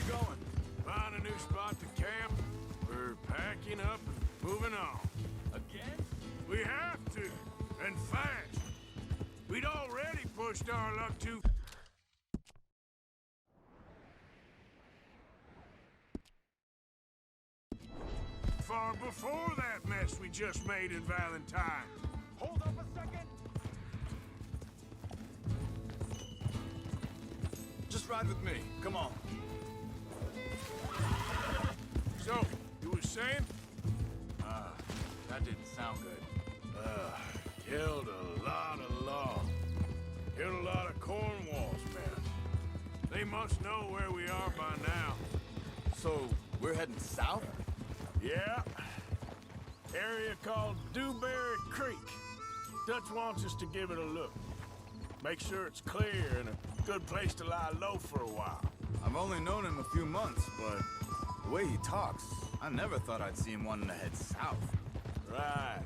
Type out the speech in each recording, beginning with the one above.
we going? Find a new spot to camp. We're packing up and moving on. Again? We have to, and fast. We'd already pushed our luck too far before that mess we just made in Valentine. Hold up a second. Just ride with me. Come on. So, you were saying? That didn't sound good. Killed a lot of law. Killed a lot of Cornwall's men. They must know where we are by now. So, we're heading south? Yeah. Area called Dewberry Creek. Dutch wants us to give it a look. Make sure it's clear and a good place to lie low for a while. I've only known him a few months, but the way he talks, I never thought I'd see him wanting to head south. Right.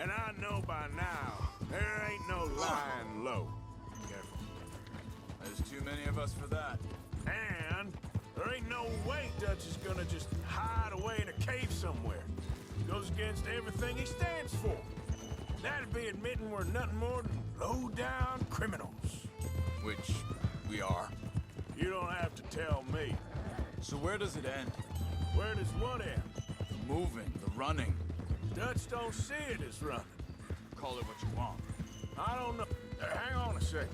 And I know by now, there ain't no lying low. Careful. There's too many of us for that. And there ain't no way Dutch is gonna just hide away in a cave somewhere. Goes against everything he stands for. That'd be admitting we're nothing more than low-down criminals. Which we are. You don't have to tell me. So where does it end? Where does what end? The moving, the running. Dutch don't see it as running. Call it what you want. I don't know. Hang on a second.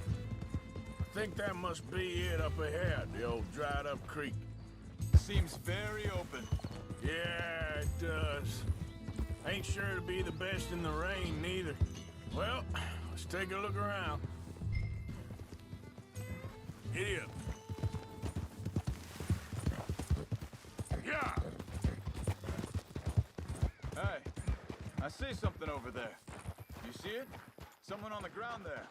I think that must be it up ahead, the old dried-up creek. Seems very open. Yeah, it does. Ain't sure to be the best in the rain, neither. Well, let's take a look around. Idiot. Yeah! Hey, I see something over there. You see it? Someone on the ground there.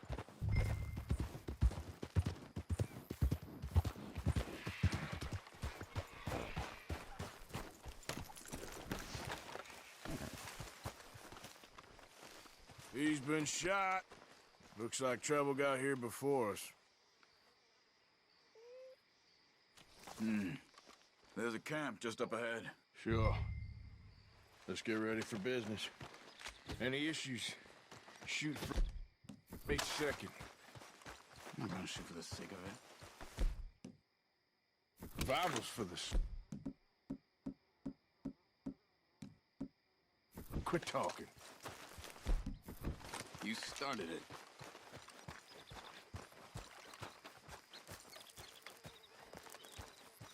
He's been shot. Looks like trouble got here before us. There's a camp just up ahead. Sure. Let's get ready for business. Any issues? Shoot for each second. I'm not gonna shoot for the sake of it. Survival's for the... Quit talking. You started it.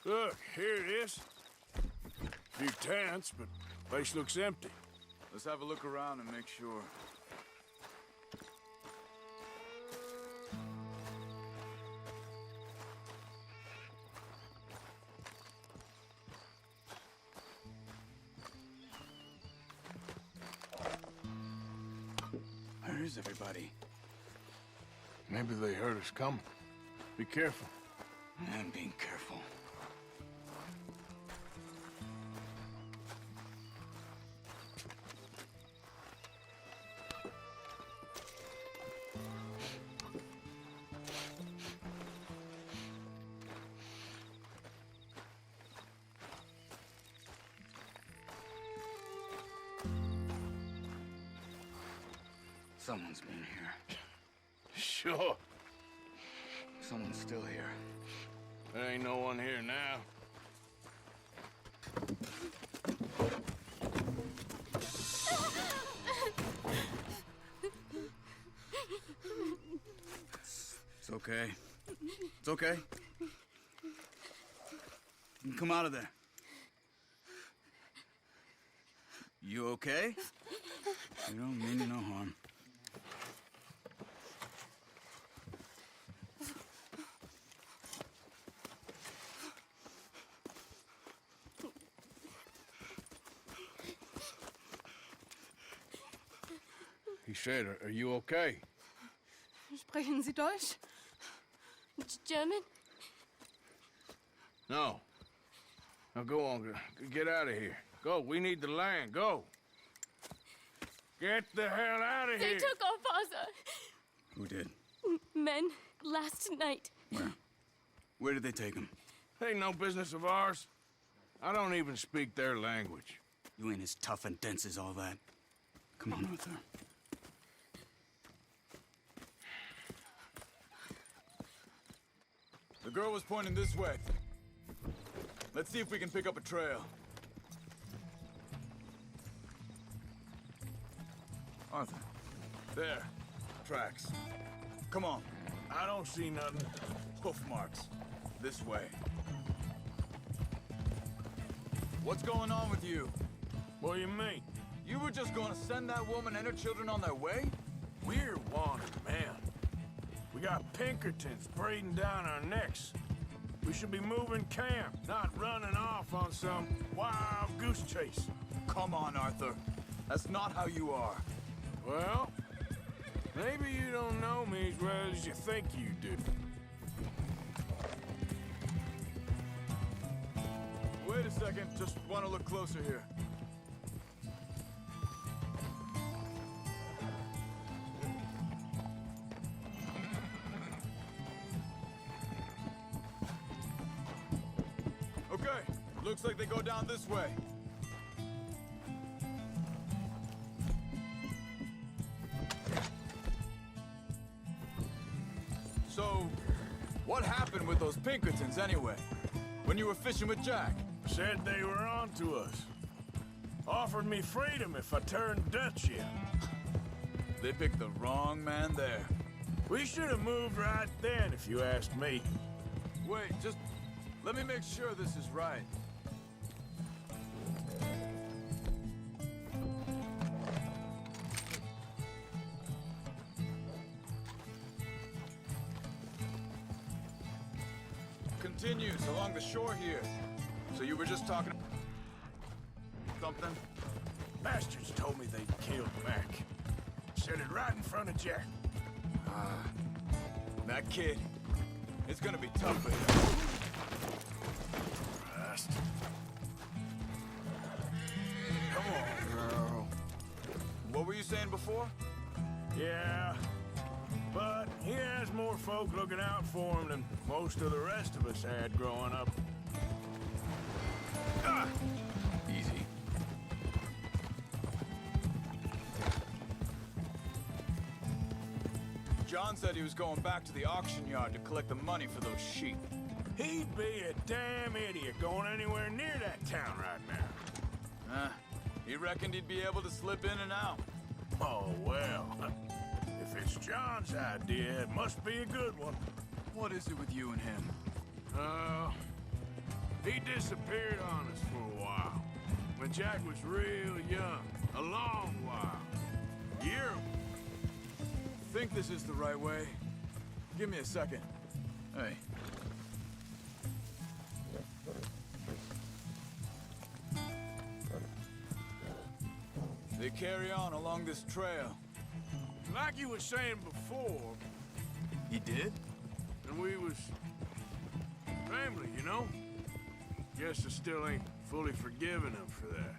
Look, here it is. Few tents, but place looks empty. Let's have a look around and make sure. Where is everybody? Maybe they heard us coming. Be careful. I'm being careful. Someone's been here. Sure. Someone's still here. There ain't no one here now. It's okay. It's okay. You can come out of there. You okay? You don't mean no harm. He said, are you okay? Sprechen Sie Deutsch? German? No. Now go on, get out of here. Go, we need the land, go. Get the hell out of They here. took our father. Who did? Men, last night. Where? Where did they take him? Ain't no business of ours. I don't even speak their language. You ain't as tough and dense as all that. Come on, Arthur. The girl was pointing this way. Let's see if we can pick up a trail. Arthur. There. Tracks. Come on. I don't see nothing. Hoof marks. This way. What's going on with you? What do you mean? You were just gonna send that woman and her children on their way? We're wanted, man. We got Pinkertons breathing down our necks. We should be moving camp, not running off on some wild goose chase. Come on, Arthur. That's not how you are. Well, maybe you don't know me as well as you think you do. Wait a second. Just want to look closer here. Okay, looks like they go down this way. So, what happened with those Pinkertons anyway? When you were fishing with Jack? Said they were on to us. Offered me freedom if I turned Dutch in. They picked the wrong man there. We should have moved right then, if you asked me. Wait, just let me make sure this is right. Continues along the shore here. So you were just talking something? Bastards told me they'd killed Mac. Said it right in front of Jack. That kid. It's gonna be tough for him. Christ. Come on, girl. What were you saying before? Yeah, but he has more folk looking out for him than most of the rest of us had growing up. Easy. John said he was going back to the auction yard to collect the money for those sheep. He'd be a damn idiot going anywhere near that town right now. He reckoned he'd be able to slip in and out. Oh, well. If it's John's idea, it must be a good one. What is it with you and him? He disappeared on us for a while. When Jack was real young. A long while. Year. Think this is the right way? Give me a second. Hey. They carry on along this trail. Like you was saying before, He did? and we was family, you know? Guess I still ain't fully forgiven him for that.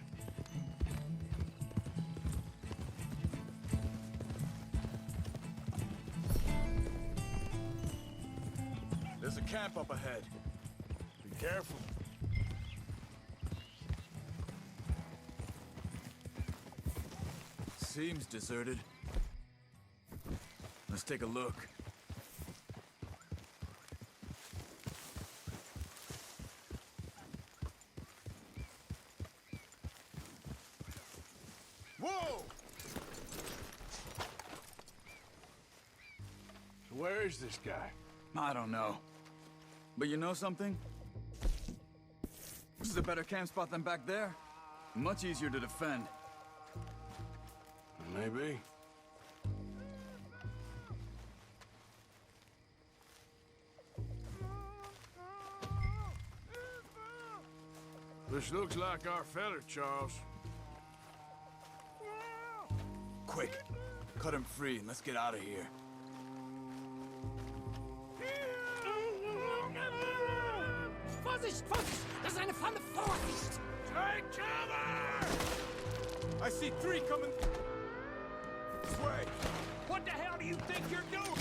There's a camp up ahead. Be careful. Seems deserted. Let's take a look. Whoa! So where is this guy? I don't know. But you know something? This is a better camp spot than back there. Much easier to defend. Maybe. This looks like our feller, Charles. Quick, cut him free and let's get out of here. Vorsicht, Vorsicht! Das ist eine Falle! Vorsicht! Take cover! I see 3 coming this way. What the hell do you think you're doing?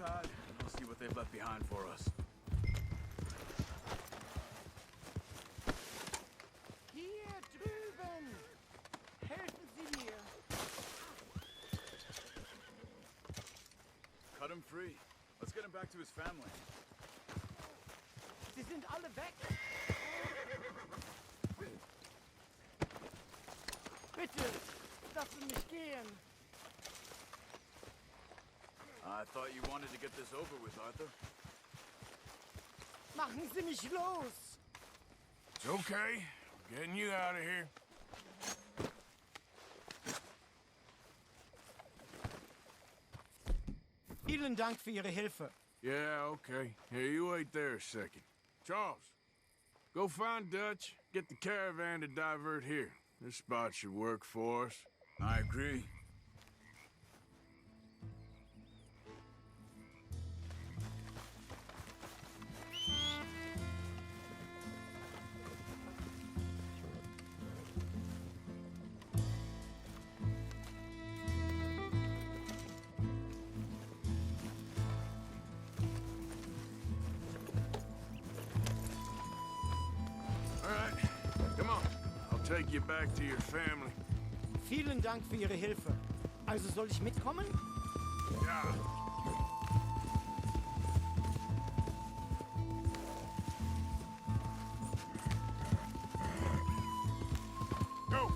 inside, and I'll see what they've left behind for us. Hier drüben! Helfen Sie mir! Cut him free. Let's get him back to his family. Sie sind alle weg! Bitte, lassen mich gehen! I thought you wanted to get this over with, Arthur. Machen Sie mich los! It's okay. We're getting you out of here. Vielen Dank für Ihre Hilfe. Yeah, okay. Here, you wait there a second. Charles, go find Dutch. Get the caravan to divert here. This spot should work for us. I agree. All right, come on. I'll take you back to your family. Vielen Dank für Ihre Hilfe. Also soll ich mitkommen? Ja. Go.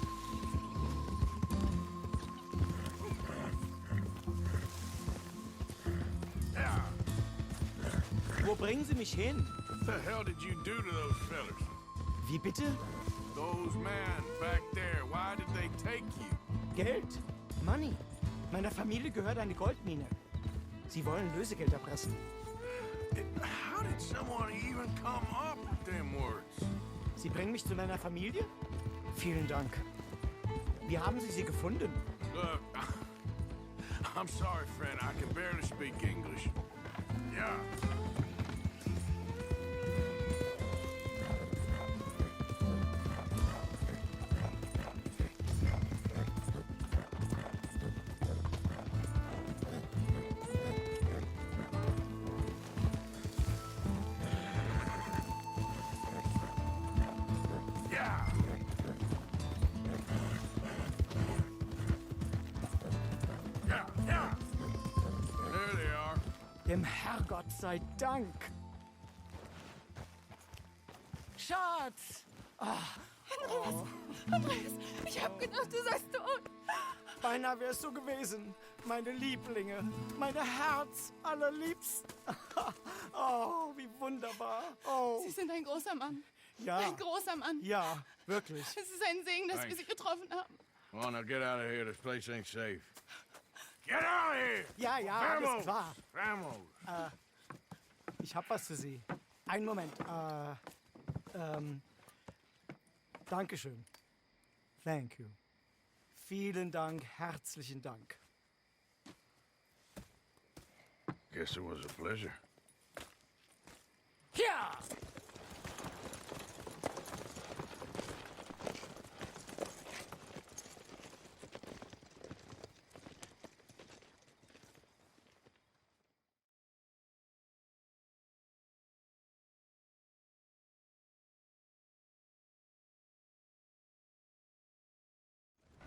Yeah. Wo bringen Sie mich hin? What the hell did you do to those fellas? Wie bitte? Those men back there, why did they take you? Geld. Money. Meiner Familie gehört eine Goldmine. Sie wollen Lösegeld erpressen. How did someone even come up with them words? Sie bringen mich zu meiner Familie? Vielen Dank. Wie haben Sie sie gefunden? Look, I'm sorry, friend. I can barely speak English. Yeah. Yeah. Yeah, yeah. There they are. Dem Herrgott sei Dank. Schatz! Andreas, ich hab gedacht, du seist tot. Beinahe wär's so gewesen. Meine Lieblinge, meine Herz allerliebsten. Oh, wie wunderbar. Oh, Sie sind ein großer Mann. ja. Ein großer Mann. Ja, wirklich. Es ist ein Segen, dass wir Thanks. Sie getroffen haben. Come on, now get out of here. This place ain't safe. Get out of here! Ja, ja, alles klar. Vamos! Ich hab was für Sie. Einen Moment. Dankeschön. Thank you. Vielen Dank, herzlichen Dank. Guess it was a pleasure. Ja!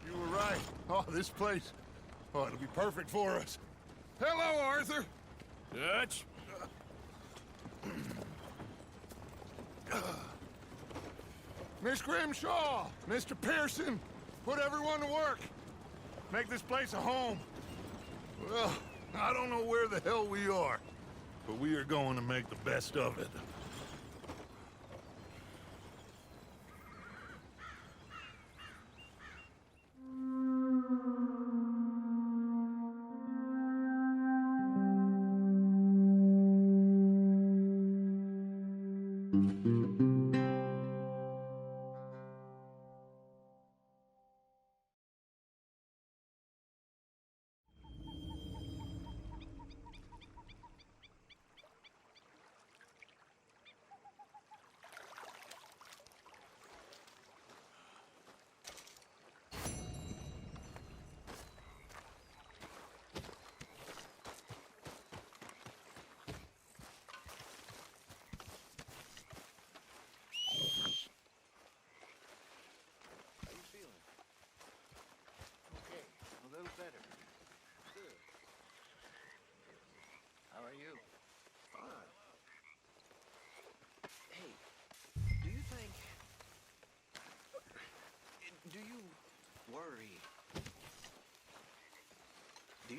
You were right. Oh, this place. Oh, it'll be perfect for us. Hello, Arthur. Dutch? Miss Grimshaw, Mr. Pearson, put everyone to work. Make this place a home. Well, I don't know where the hell we are, but we are going to make the best of it.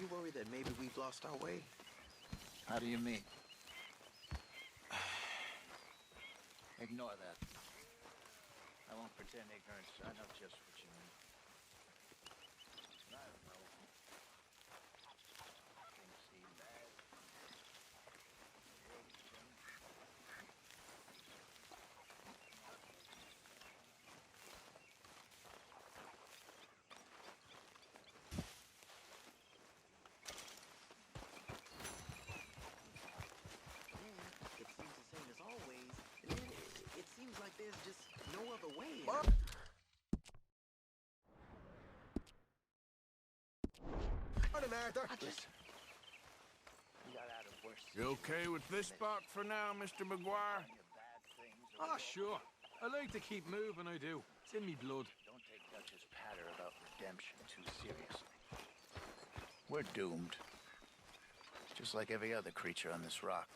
you worry that maybe we've lost our way? How do you mean? Ignore that. I won't pretend ignorance. I know just what you mean. I don't know. Things seem bad. It seems the same as always. And then it seems like there's just no other way. Morning, Arthur. You got out of worse. You okay with this spot for now, Mr. McGuire? Bad things. Ah, sure. I like to keep moving, I do. It's in me blood. Don't take Dutch's patter about redemption too seriously. We're doomed. Just like every other creature on this rock.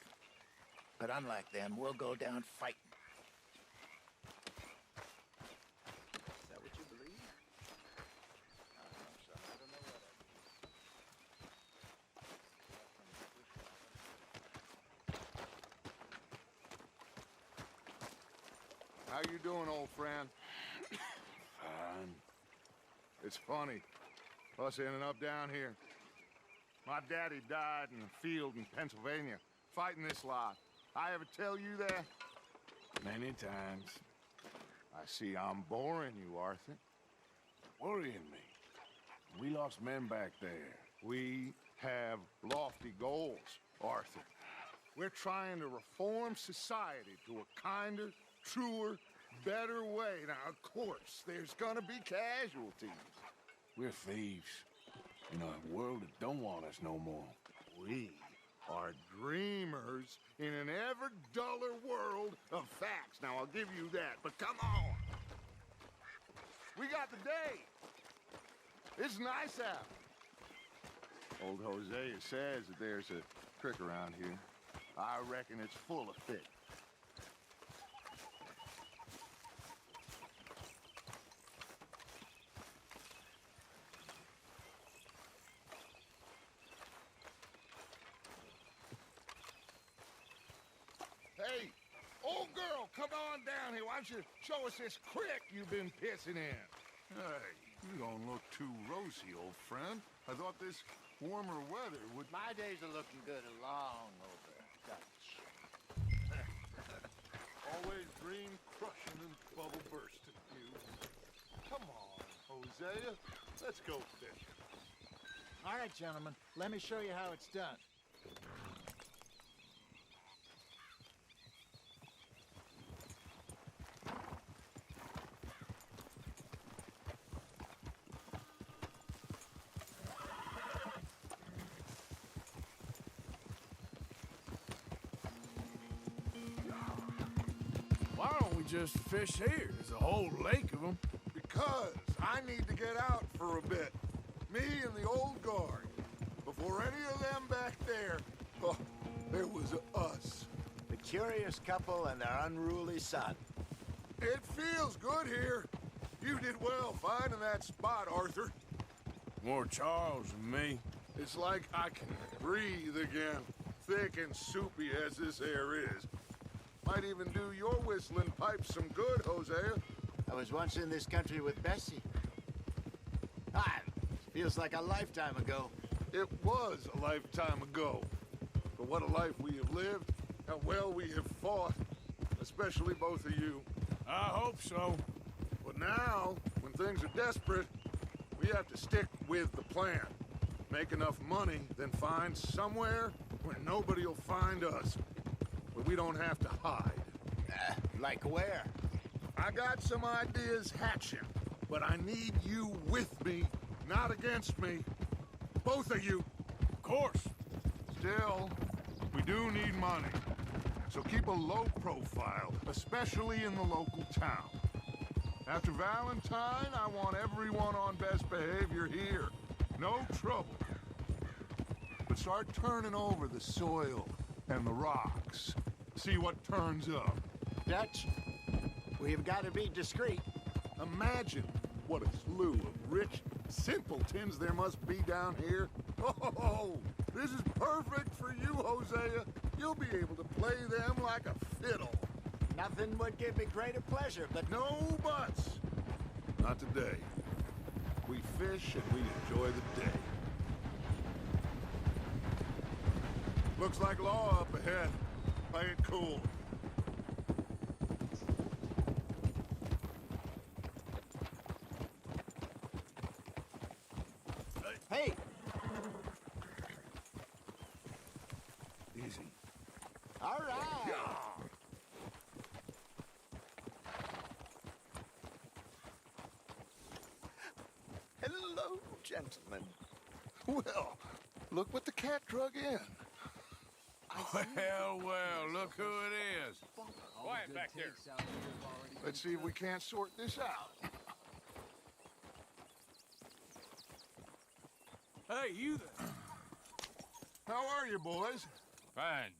But unlike them, we'll go down fighting. Is that what you believe? I don't know, son. I don't know what I How you doing, old friend? Fine. It's funny. Us ending up down here. My daddy died in a field in Pennsylvania, fighting this lot. I ever tell you that? Many times. I see I'm boring you, Arthur. Worrying me. We lost men back there. We have lofty goals, Arthur. We're trying to reform society to a kinder, truer, better way. Now, of course, there's gonna be casualties. We're thieves. In a world that don't want us no more. We are dreamers in an ever duller world of facts. Now, I'll give you that, but come on. We got the day. It's nice out. Old Hosea says that there's a trick around here. I reckon it's full of fish. Hey, old girl, come on down here. Why don't you show us this creek you've been pissing in? Hey, you don't look too rosy, old friend. I thought this warmer weather would... My days are looking good along over, Dutch. Always dream crushing and bubble bursting, you. Come on, Hosea. Let's go fishing. All right, gentlemen. Let me show you how it's done. Why don't we just fish here? There's a whole lake of them. Because I need to get out for a bit. Me and the old guard. Before any of them back there, oh, there was us. The curious couple and their unruly son. It feels good here. You did well finding that spot, Arthur. More Charles than me. It's like I can breathe again, thick and soupy as this air is. Might even do your whistling pipes some good, Hosea. I was once in this country with Bessie. Ah, feels like a lifetime ago. It was a lifetime ago. But what a life we have lived, how well we have fought, especially both of you. I hope so. But now, when things are desperate, we have to stick with the plan. Make enough money, then find somewhere where nobody will find us. Where we don't have to hide. Like where? I got some ideas hatching, but I need you with me, not against me. Both of you. Of course. Still, we do need money. So keep a low profile, especially in the local town. After Valentine, I want everyone on best behavior here. No trouble. But start turning over the soil and the rocks. See what turns up. Dutch, we've got to be discreet. Imagine what a slew of rich simpletons there must be down here. Oh, this is perfect for you, Hosea. You'll be able to play them like a fiddle. Nothing would give me greater pleasure, but No buts. Not today. We fish and we enjoy the day. Looks like law up ahead. Play it cool. hey, Easy. all right. Hello, gentlemen. Well, look what the cat drug in. Well, well, look who it is. Quiet back there. Let's see if we can't sort this out. Hey, you there. How are you, boys? Fine.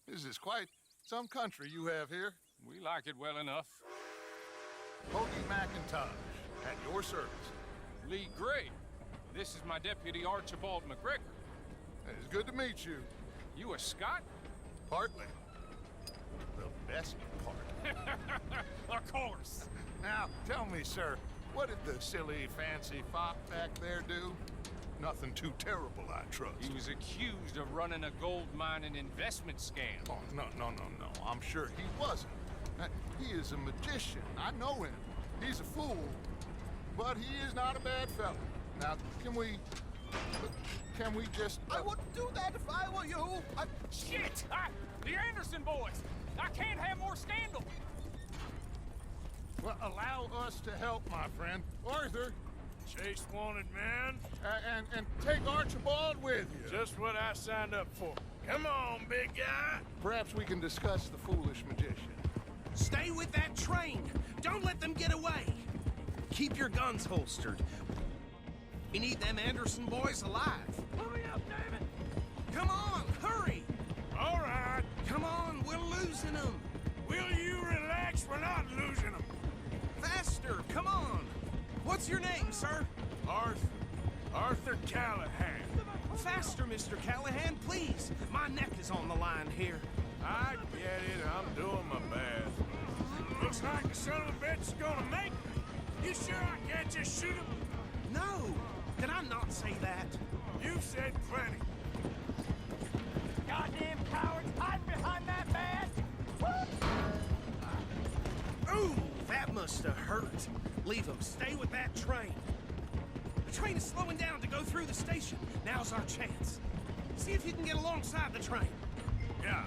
This is quite some country you have here. We like it well enough. Hoagie McIntosh, at your service. Lee Gray. This is my deputy Archibald McGregor. It's good to meet you. You a Scot? Partly. The best part. Of course. Now, tell me, sir, what did the silly, fancy fop back there do? Nothing too terrible, I trust. He was accused of running a gold mining investment scam. Oh, no. I'm sure he wasn't. He is a magician. I know him. He's a fool. But he is not a bad fellow. Now, can we just... I wouldn't do that if I were you. Shit! The Anderson boys! I can't have more scandal! Well, allow us to help, my friend. Arthur, Chase wanted man. and take Archibald with you. Just what I signed up for. Come on, big guy. Perhaps we can discuss the foolish magician. Stay with that train. Don't let them get away. Keep your guns holstered. We need them Anderson boys alive. Hurry up, damn it. Come on, hurry. All right. Come on, we're losing them. Will you relax? We're not losing them. Faster, come on. What's your name, sir? Arthur Callahan. Faster, Mr. Callahan, please. My neck is on the line here. I get it. I'm doing my best. Looks like the son of a bitch is gonna make it. You sure I can't just shoot him? No, did I not say that? You've said plenty. Goddamn cowards hiding behind that badge. Ooh, that must have hurt. Leave them. Stay with that train. The train is slowing down to go through the station. Now's our chance. See if you can get alongside the train. Yeah.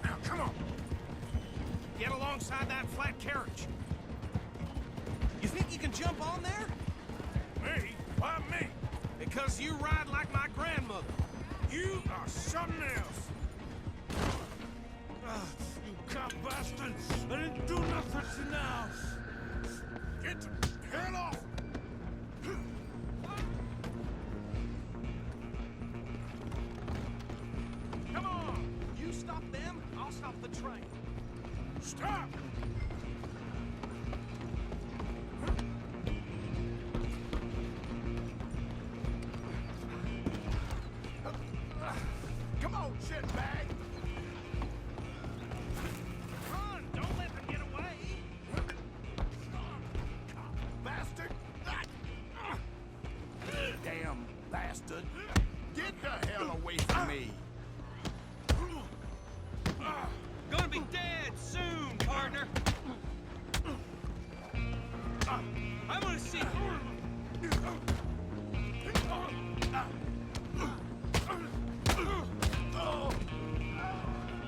Now, come on. Get alongside that flat carriage. You think you can jump on there? Me? Why me? Because you ride like my grandmother. You are something else. You cop bastard! I didn't do nothing to now. Get the hell off! Come on! You stop them, I'll stop the train. Stop! Come on, shitbag! Run! Don't let them get away! Bastard! Damn bastard! Get the hell away from me! Gonna be dead soon, partner! I'm gonna see you!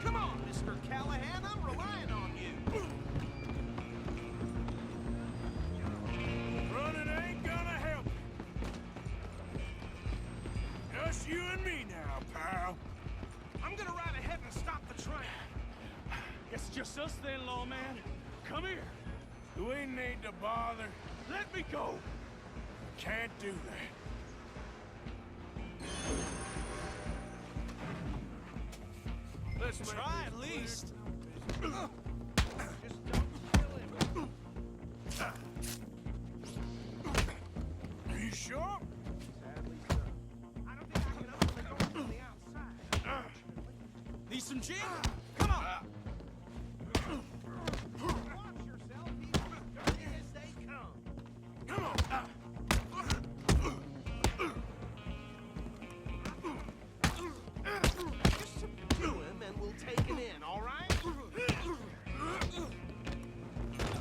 Come on, Mr. Callahan, I'm relying on you! Running ain't gonna help. Just you and me now, pal. I'm gonna ride ahead and stop the train. It's just us then, lawman. Come here. Do we need to bother? Let me go. Can't do that. Let's try at least. Are you sure? I don't Jim! Come on! Watch yourself, people. Dirty as they come. Come on! Just subdue him and we'll take him in, all right?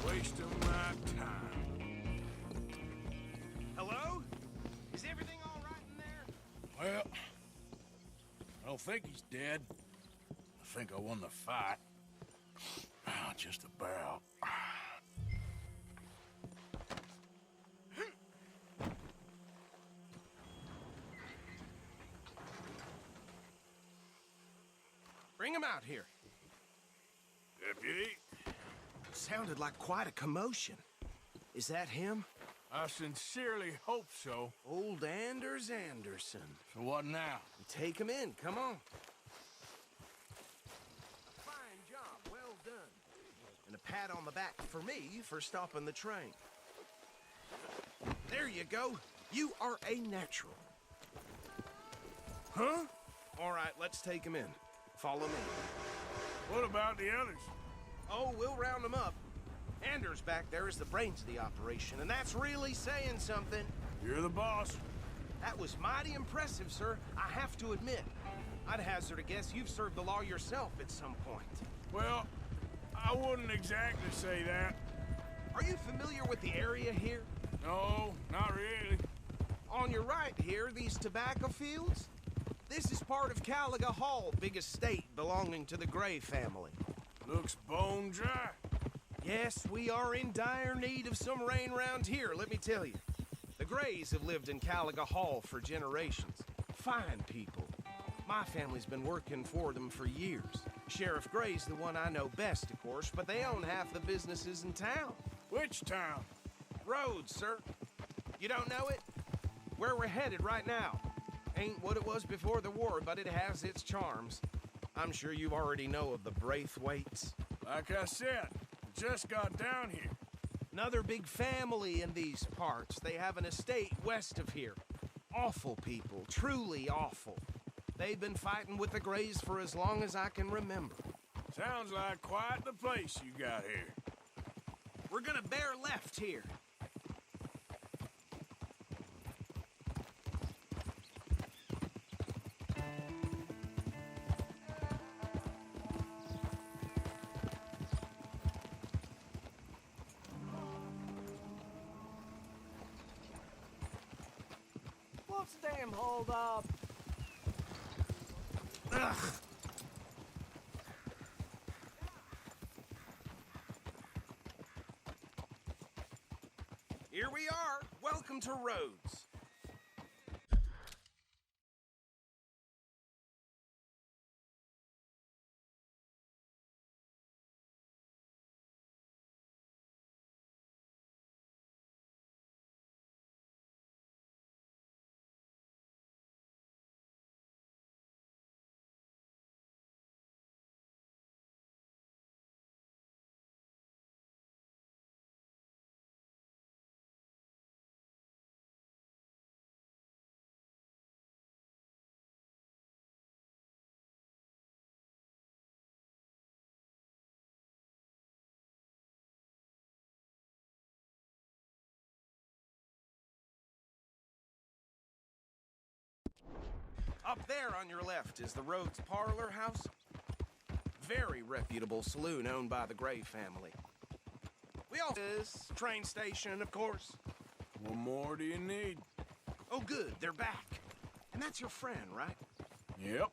Wasting my time. Hello? Is everything all right in there? Well, I don't think he's dead. I think I won the fight. Just about. Bring him out here. Deputy, Sounded like quite a commotion. Is that him? I sincerely hope so. Old Anders Anderson. So what now? Take him in, come on. Fine job, well done. And a pat on the back for me for stopping the train. There you go. You are a natural. Huh? All right, let's take him in. Follow me. What about the others? Oh, we'll round them up. Anders back there is the brains of the operation, and that's really saying something. You're the boss. That was mighty impressive, sir. I have to admit. I'd hazard a guess you've served the law yourself at some point. Well, I wouldn't exactly say that. Are you familiar with the area here? No, not really. On your right here, these tobacco fields? This is part of Caliga Hall, big estate belonging to the Gray family. Looks bone dry. Yes, we are in dire need of some rain round here, let me tell you. The Grays have lived in Caliga Hall for generations. Fine people. My family's been working for them for years. Sheriff Gray's the one I know best, of course, but they own half the businesses in town. Which town? Rhodes, sir. You don't know it? Where we're headed right now. Ain't what it was before the war, but it has its charms. I'm sure you already know of the Braithwaites. Like I said, just got down here. Another big family in these parts. They have an estate west of here. Awful people, truly awful. They've been fighting with the Grays for as long as I can remember. Sounds like quite the place you got here. We're gonna bear left here. What's the damn hold up? Ugh. Here we are. Welcome to Rhodes. Up there on your left is the Rhodes Parlor House. Very reputable saloon owned by the Gray family. We also this train station, of course. What more do you need? Oh, good, they're back. And that's your friend, right? Yep.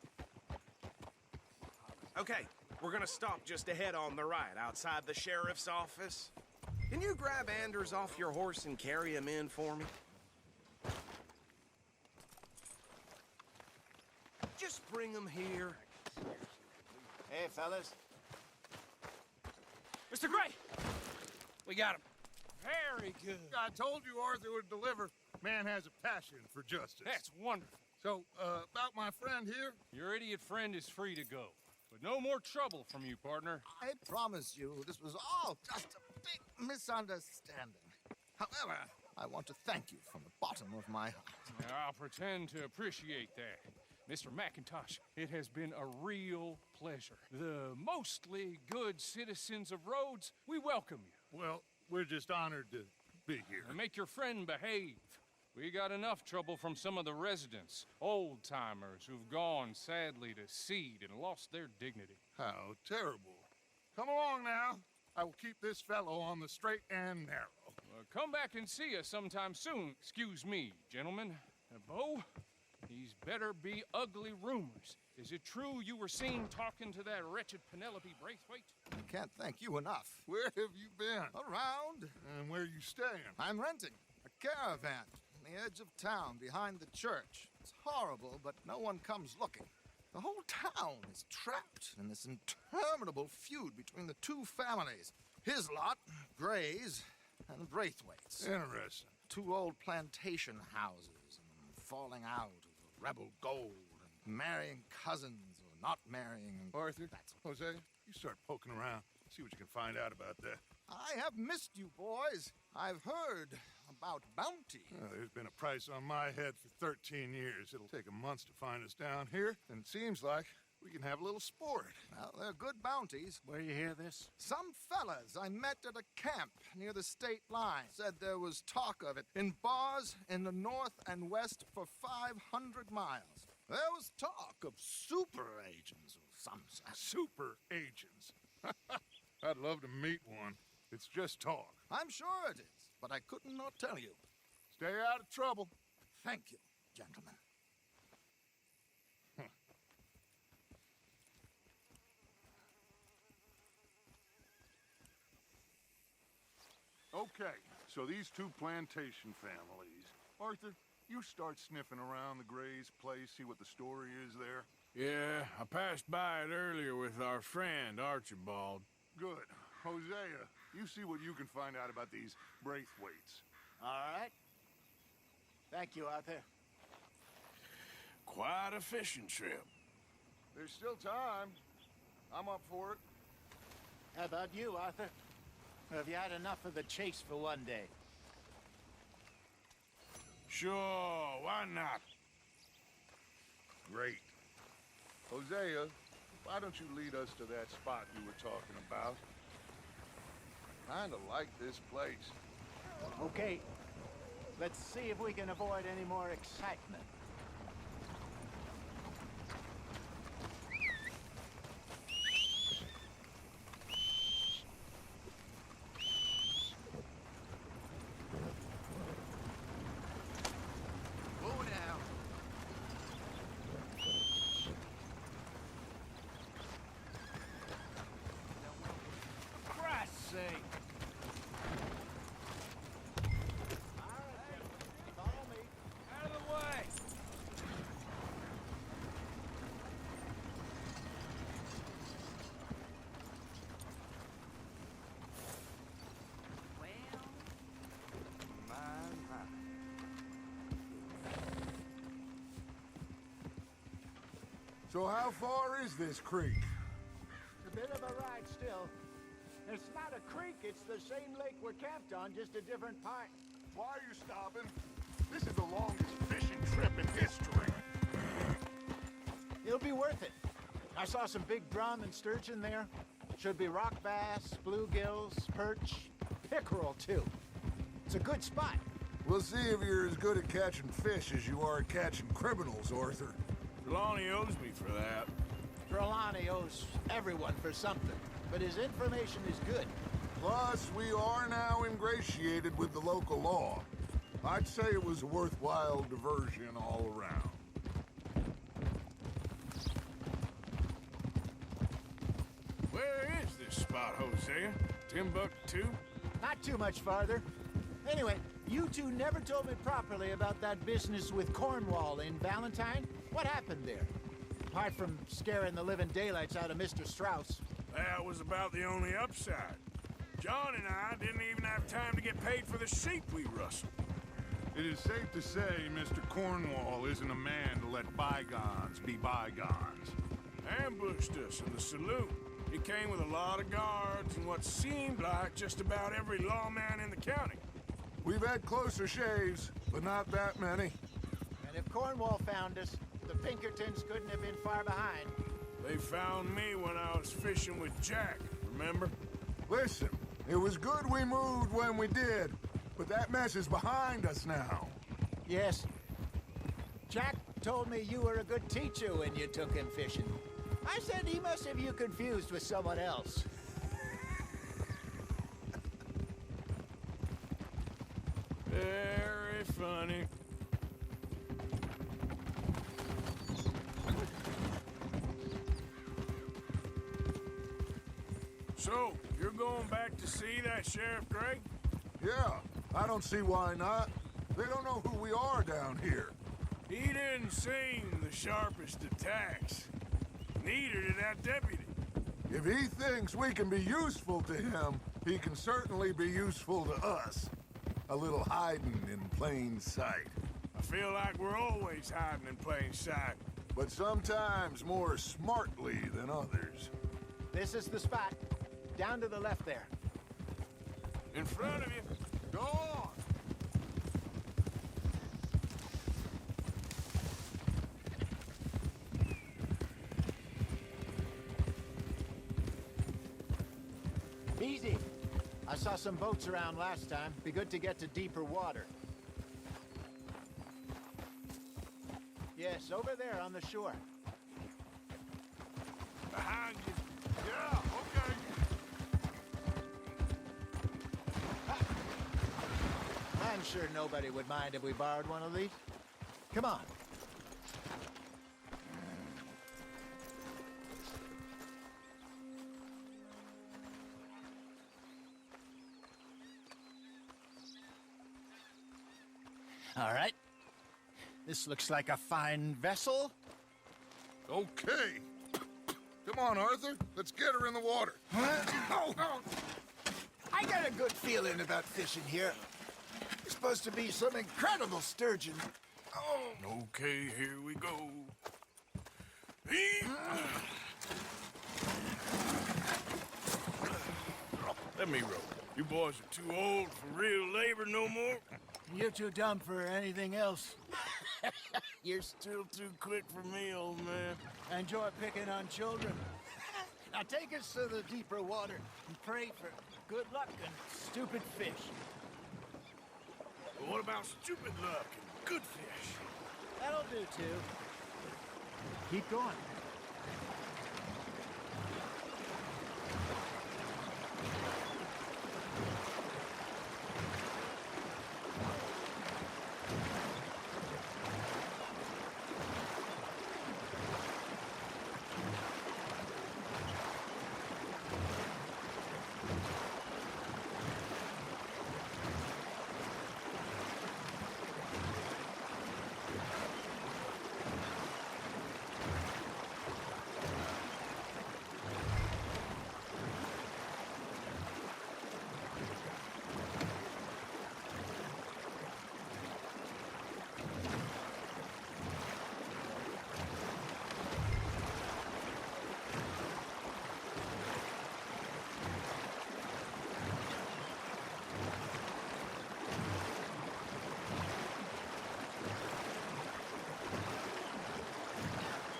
Okay, we're gonna stop just ahead on the right, outside the sheriff's office. Can you grab Anders off your horse and carry him in for me? Just bring him here. Hey, fellas. Mr. Gray! We got him. Very good. I told you Arthur would deliver. Man has a passion for justice. That's wonderful. So, about my friend here? Your idiot friend is free to go. But no more trouble from you, partner. I promise you, this was all just a big misunderstanding. However, I want to thank you from the bottom of my heart. I'll pretend to appreciate that. Mr. McIntosh, it has been a real pleasure. The mostly good citizens of Rhodes, we welcome you. Well, we're just honored to be here. And make your friend behave. We got enough trouble from some of the residents, old-timers who've gone, sadly, to seed and lost their dignity. How terrible. Come along now. I will keep this fellow on the straight and narrow. Come back and see us sometime soon. Excuse me, gentlemen. Bo, these better be ugly rumors. Is it true you were seen talking to that wretched Penelope Braithwaite? I can't thank you enough. Where have you been? Around. And where are you staying? I'm renting a caravan on the edge of town behind the church. It's horrible, but no one comes looking. The whole town is trapped in this interminable feud between the two families. His lot, Gray's, and Braithwaite's. Interesting. Two old plantation houses, and falling out over rebel gold, and marrying cousins or not marrying. And Arthur, Jose, you start poking around. See what you can find out about that. I have missed you, boys. I've heard about bounty. Well, there's been a price on my head for 13 years. It'll take a month to find us down here, and it seems like we can have a little sport. Well, they're good bounties. Where you hear this? Some fellas I met at a camp near the state line said there was talk of it in bars in the north and west for 500 miles. There was talk of super agents or some such. Super agents. I'd love to meet one. It's just talk. I'm sure it is, but I could not tell you. Stay out of trouble. Thank you, gentlemen. Okay, so these two plantation families. Arthur, you start sniffing around the Gray's place, see what the story is there. Yeah, I passed by it earlier with our friend, Archibald. Good. Hosea, you see what you can find out about these Braithwaites. All right. Thank you, Arthur. Quite a fishing trip. There's still time. I'm up for it. How about you, Arthur? Have you had enough of the chase for one day? Sure, why not? Great. Hosea, why don't you lead us to that spot you were talking about? Kinda like this place. Okay. Let's see if we can avoid any more excitement. So how far is this creek? It's a bit of a ride still. It's not a creek, it's the same lake we're camped on, just a different part. Why are you stopping? This is the longest fishing trip in history. It'll be worth it. I saw some big drum and sturgeon there. Should be rock bass, bluegills, perch, pickerel too. It's a good spot. We'll see if you're as good at catching fish as you are at catching criminals, Arthur. Trelawney owes me for that. Trelawney owes everyone for something, but his information is good. Plus, we are now ingratiated with the local law. I'd say it was a worthwhile diversion all around. Where is this spot, Hosea? Timbuktu? Not too much farther. Anyway, you two never told me properly about that business with Cornwall in Valentine. What happened there? Apart from scaring the living daylights out of Mr. Strauss. That was about the only upside. John and I didn't even have time to get paid for the sheep we rustled. It is safe to say Mr. Cornwall isn't a man to let bygones be bygones. Ambushed us in the saloon. He came with a lot of guards and what seemed like just about every lawman in the county. We've had closer shaves, but not that many. And if Cornwall found us, The Pinkertons couldn't have been far behind. They found me when I was fishing with Jack, remember? Listen, it was good we moved when we did, but that mess is behind us now. Yes. Jack told me you were a good teacher when you took him fishing. I said he must have you confused with someone else. Very funny. So, you're going back to see that Sheriff Gray? Yeah, I don't see why not. They don't know who we are down here. He didn't seem the sharpest attacks. Neither did that deputy. If he thinks we can be useful to him, he can certainly be useful to us. A little hiding in plain sight. I feel like we're always hiding in plain sight. But sometimes more smartly than others. This is the spot. Down to the left there. In front of you. Go on! Easy. I saw some boats around last time. Be good to get to deeper water. Yes, over there on the shore. Behind you. Yeah, okay. I'm sure nobody would mind if we borrowed one of these. Come on. All right. This looks like a fine vessel. Okay. Come on, Arthur. Let's get her in the water. I got a good feeling about fishing here. It's supposed to be some incredible sturgeon. Okay, here we go. Let me row. You boys are too old for real labor no more. You're too dumb for anything else. You're still too quick for me, old man. Enjoy picking on children. Now take us to the deeper water and pray for good luck and stupid fish. But what about stupid luck and good fish? That'll do, too. Keep going.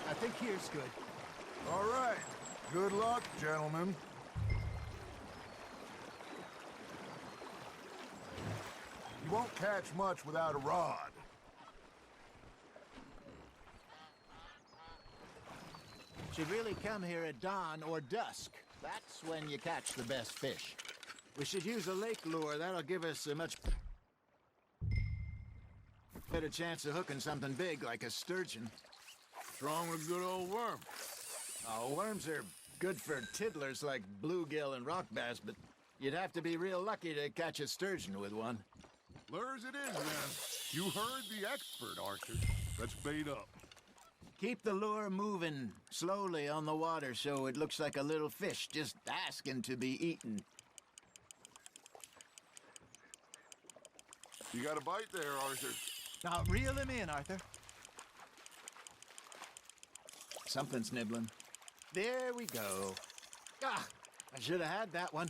I think here's good. All right. Good luck, gentlemen. You won't catch much without a rod. Should really come here at dawn or dusk. That's when you catch the best fish. We should use a lake lure. That'll give us a much better chance of hooking something big like a sturgeon. Strong with good old worm. Oh, worms are good for tiddlers like bluegill and rock bass, but you'd have to be real lucky to catch a sturgeon with one. Lures it is, then. You heard the expert, Arthur. Let's bait up. Keep the lure moving slowly on the water so it looks like a little fish just asking to be eaten. You got a bite there, Arthur. Now, reel him in, Arthur. Something's nibbling. There we go. Ah, I should have had that one.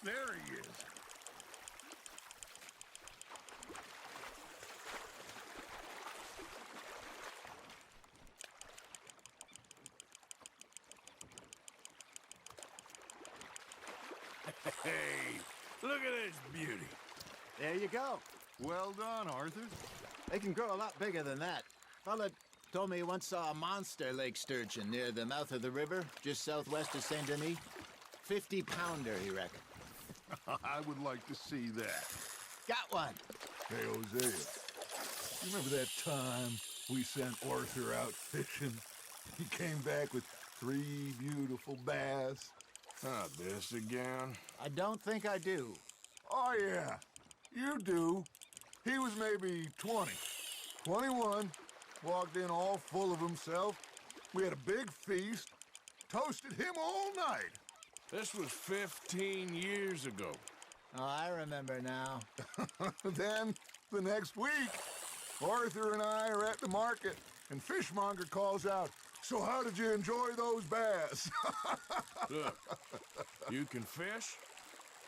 There he is. Hey, look at this beauty. There you go. Well done, Arthur. They can grow a lot bigger than that. Fella told me he once saw a monster lake sturgeon near the mouth of the river, just southwest of Saint Denis. 50-pounder, he reckoned. I would like to see that. Got one. Hey, Hosea, you remember that time we sent Arthur out fishing? He came back with 3 beautiful bass. Not this again. I don't think I do. Oh, yeah, you do. He was maybe 20, 21, walked in all full of himself. We had a big feast, toasted him all night. This was 15 years ago. Oh, I remember now. Then, the next week, Arthur and I are at the market, and Fishmonger calls out, "So how did you enjoy those bass?" Look, you can fish,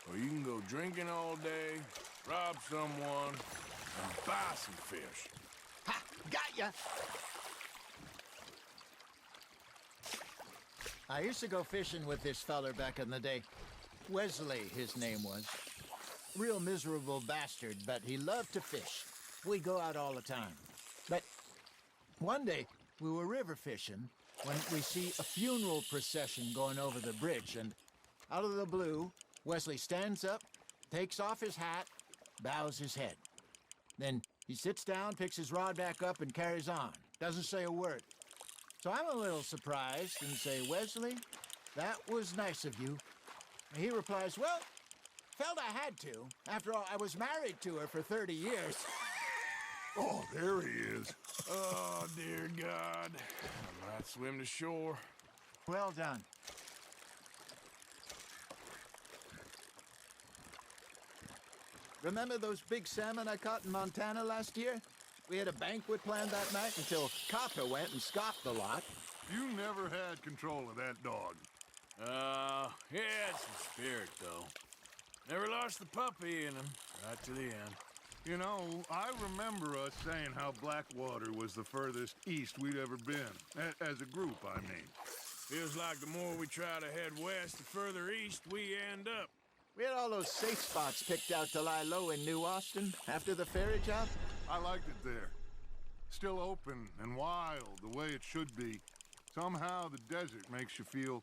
or you can go drinking all day, rob someone, and buy some fish. Ha! Got ya! I used to go fishing with this feller back in the day. Wesley, his name was. Real miserable bastard, but he loved to fish. We'd go out all the time. But one day, we were river fishing when we see a funeral procession going over the bridge, and out of the blue, Wesley stands up, takes off his hat, bows his head. Then he sits down, picks his rod back up, and carries on. Doesn't say a word. So I'm a little surprised and say, "Wesley, that was nice of you." And he replies, "Well, felt I had to. After all, I was married to her for 30 years. Oh, there he is. Oh, dear God. I might swim to shore. Well done. Remember those big salmon I caught in Montana last year? We had a banquet planned that night until Copper went and scoffed the lot. You never had control of that dog. He had some spirit, though. Never lost the puppy in him, right to the end. You know, I remember us saying how Blackwater was the furthest east we'd ever been. As a group, I mean. Feels like the more we try to head west, the further east we end up. We had all those safe spots picked out to lie low in New Austin after the ferry job. I liked it there. Still open and wild, the way it should be. Somehow the desert makes you feel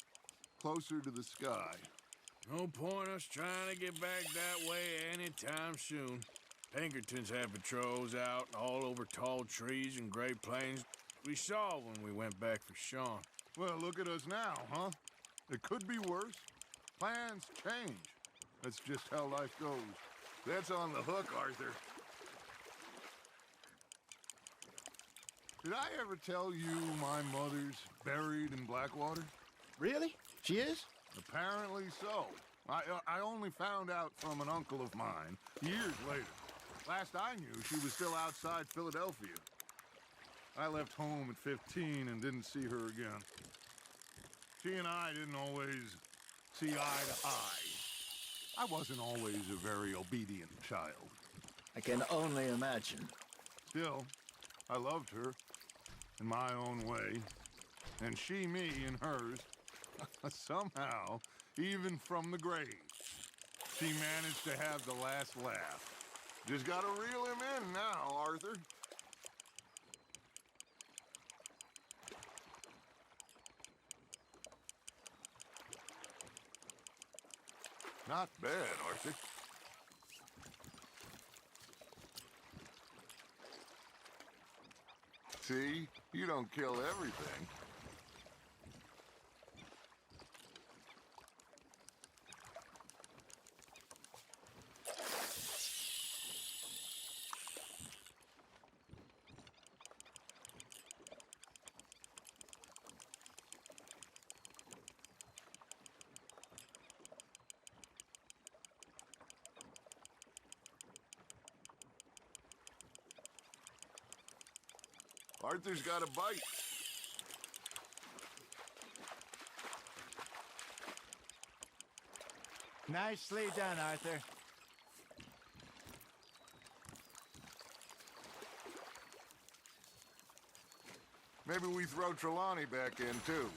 closer to the sky. No point us trying to get back that way anytime soon. Pinkertons had patrols out all over tall trees and Great Plains. We saw when we went back for Sean. Well, look at us now, huh? It could be worse. Plans change. That's just how life goes. That's on the hook, Arthur. Did I ever tell you my mother's buried in Blackwater? Really? She is? Apparently so. I only found out from an uncle of mine years later. Last I knew, she was still outside Philadelphia. I left home at 15 and didn't see her again. She and I didn't always see eye to eye. I wasn't always a very obedient child. I can only imagine. Still, I loved her in my own way, and she me in hers. Somehow, even from the grave, she managed to have the last laugh. Just gotta reel him in now, Arthur. Not bad, Arthur. See? You don't kill everything. Arthur's got a bite. Nicely done, Arthur. Maybe we throw Trelawney back in, too.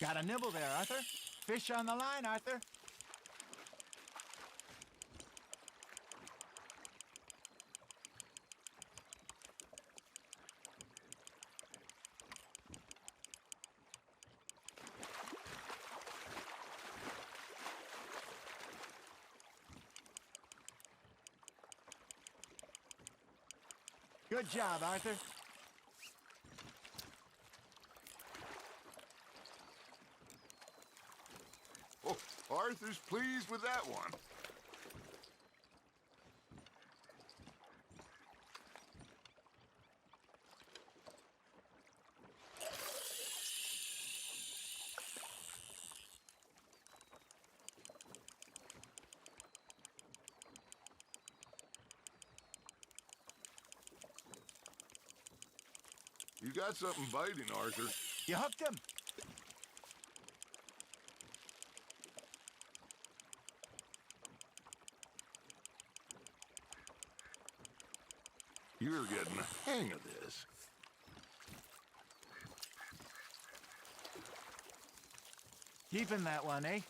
Got a nibble there, Arthur. Fish on the line, Arthur. Good job, Arthur. Oh, Arthur's pleased with that one. You got something biting, Arthur. You hooked him. You're getting the hang of this. Keeping that one, eh?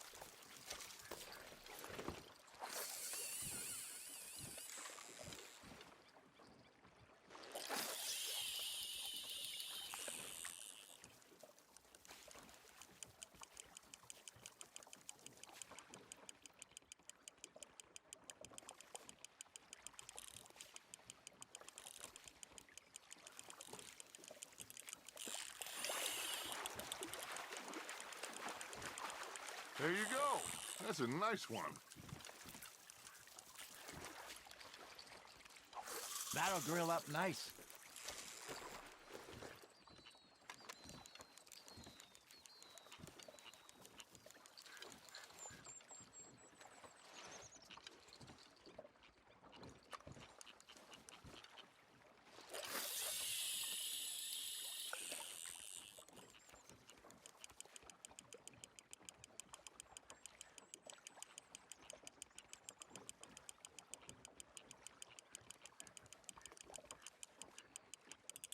There you go. That's a nice one. That'll grill up nice.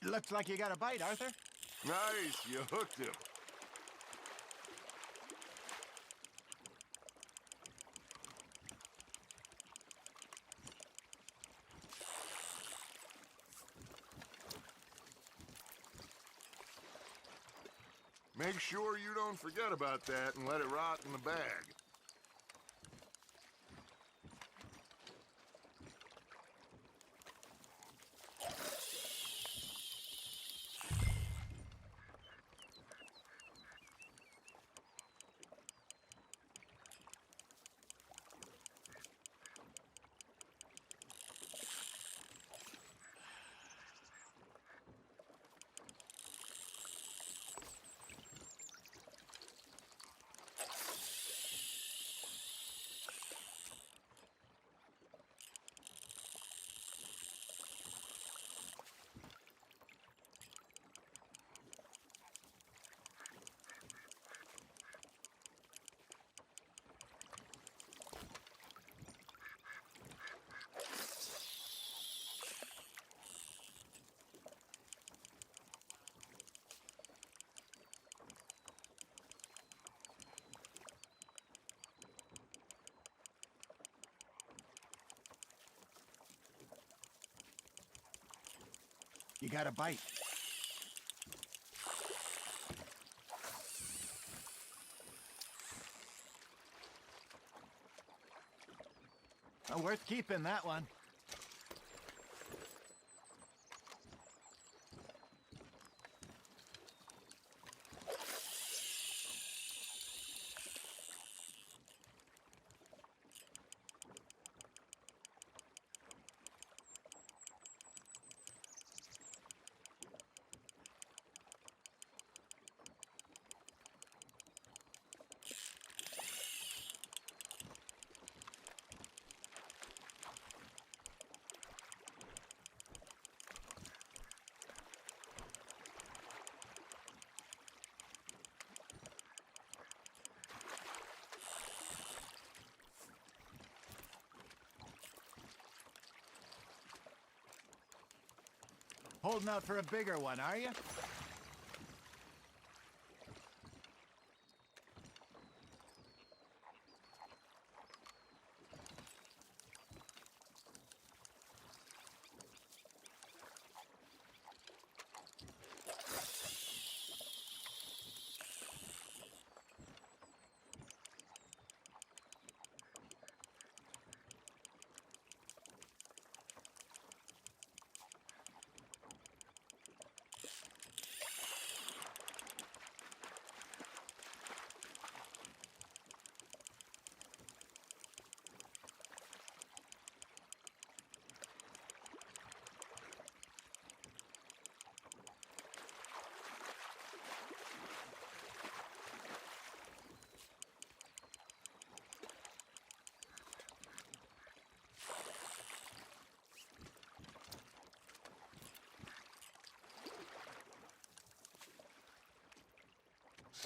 Looks like you got a bite, Arthur. Nice, you hooked him. Make sure you don't forget about that and let it rot in the bag. You got a bite. Oh, worth keeping that one. Holding out for a bigger one, are you?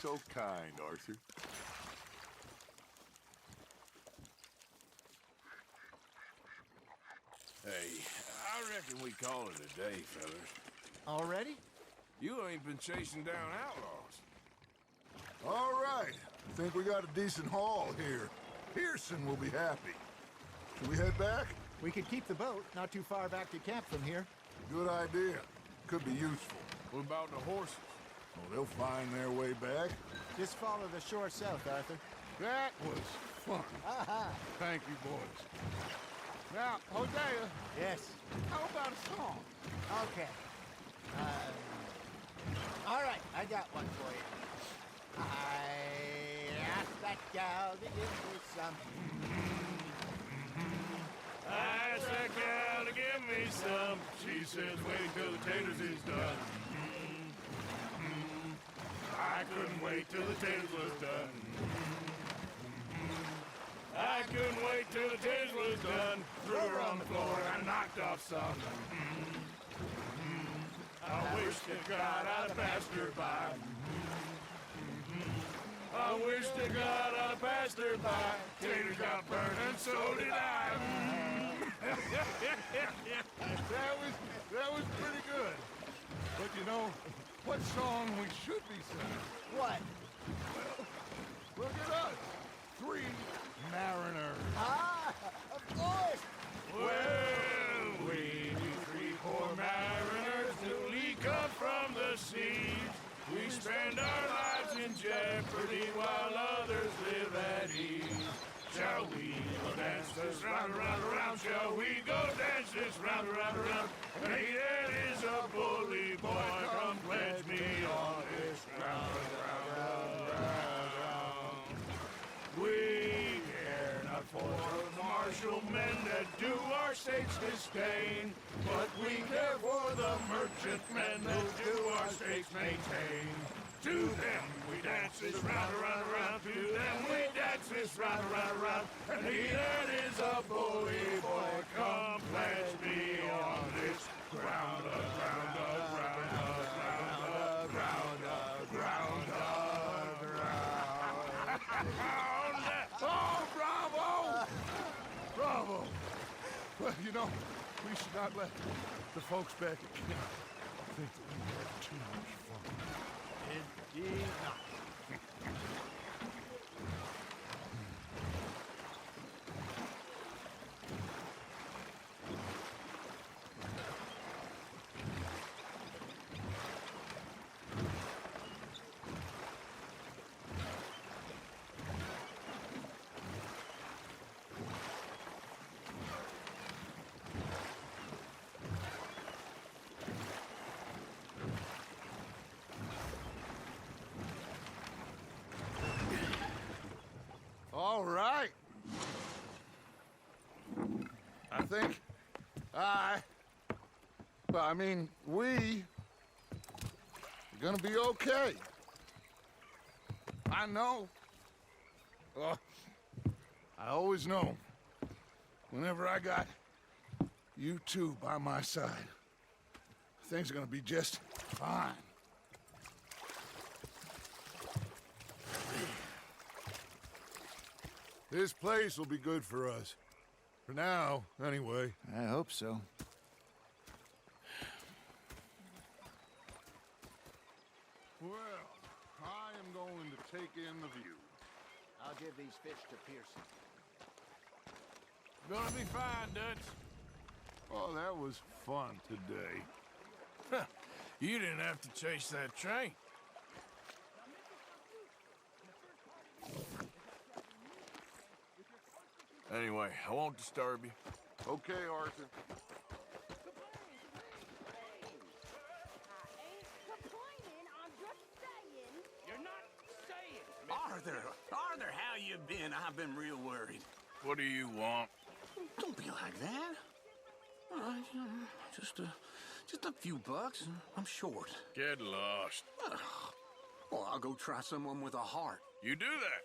so kind, Arthur. Hey, I reckon we call it a day, fellas. Already? You ain't been chasing down outlaws. All right. I think we got a decent haul here. Pearson will be happy. Should we head back? We could keep the boat not too far back to camp from here. Good idea. Could be useful. What about the horses? Oh, they'll find their way back. Just follow the shore south, Arthur. That was fun. Thank you, boys. Now, Hosea, Yes. how about a song? Okay. All right, I got one for you. I asked that gal to give me some. I asked that gal to give me some. She says wait till the taters is done. I couldn't wait till the taters was done. I couldn't wait till the taters was done. Threw her on the floor and I knocked off some. I wish to God I'd passed her by. I wish to God I'd passed her by. Taters got burned and so did I. That was pretty good. But you know, what song we should be singing? What? Look at us. 3 mariners. Ah, of course. Well, we 3 poor mariners newly come from the seas. We spend our lives in jeopardy while others live at ease. Shall we go dance this round, around, around? Shall we go dance this round, around, around? Hey, that is a bully boy. Come pledge me on this ground, round, round, round. We care not for the martial men that do our state's disdain, but we care for the merchant men that do our state's maintain. To them we dance this round, around, around. To them we dance this round, around, around. And he that is a bully boy, come pledge me on this ground, ground, ground, ground, ground, ground, ground. Oh, bravo! Bravo! Well, you know, we should not let the folks back at camp think that we had too much fun. Indeed not. All right. I think we are gonna be okay. I know. I always know. Whenever I got you two by my side, things are gonna be just fine. This place will be good for us. For now, anyway. I hope so. Well, I am going to take in the view. I'll give these fish to Pearson. Gonna be fine, Dutch. Oh, that was fun today. You didn't have to chase that train. Anyway, I won't disturb you. Okay, Arthur. Arthur, how you been? I've been real worried. What do you want? Don't be like that. Just a few bucks. I'm short. Get lost. Well, I'll go try someone with a heart. You do that.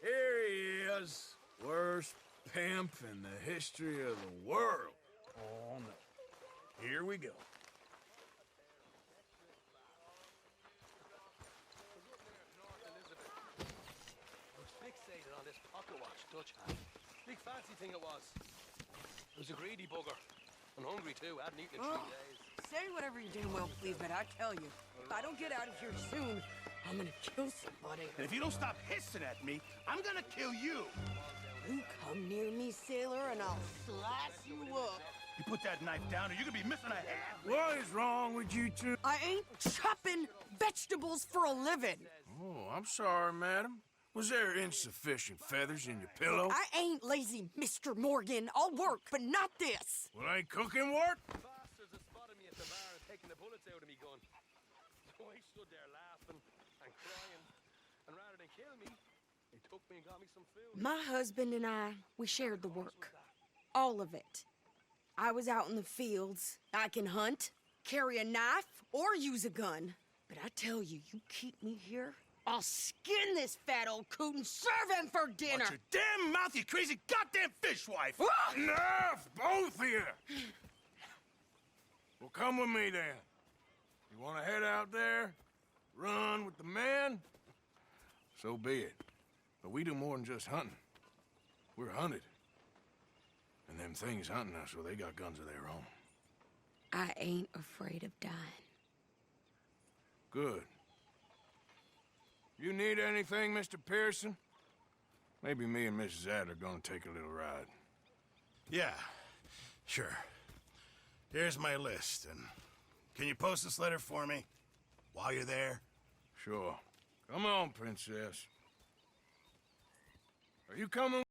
Here he is. Worst pimp in the history of the world. Oh, no. Here we go. on this pocket watch Dutch had. Big fancy thing it was. It was a greedy bugger. And hungry too, hadn't eaten in 3 days. Say whatever you damn well please, but I tell you, if I don't get out of here soon, I'm gonna kill somebody. And if you don't stop hissing at me, I'm gonna kill you. You come near me, sailor, and I'll slice you up. You put that knife down or you're gonna be missing a hand. What is wrong with you two? I ain't chopping vegetables for a living. Oh, I'm sorry, madam. Was there insufficient feathers in your pillow? I ain't lazy, Mr. Morgan. I'll work, but not this. Well, ain't cooking work? Bastards have spotted me at the bar and taken the bullets out of me gun. So I stood there laughing and crying. And rather than kill me, they took me and got me some food. My husband and I, we shared the work. All of it. I was out in the fields. I can hunt, carry a knife, or use a gun. But I tell you, you keep me here, I'll skin this fat old coot and serve him for dinner. Watch your damn mouth, you crazy goddamn fishwife! Enough, both of you! Well, come with me then. You want to head out there, run with the men? So be it. But we do more than just hunting. We're hunted. And them things hunting us, well, they got guns of their own. I ain't afraid of dying. Good. You need anything, Mr. Pearson? Maybe me and Mrs. Adler gonna take a little ride. Yeah, sure. Here's my list, and can you post this letter for me while you're there? Sure. Come on, Princess. Are you coming?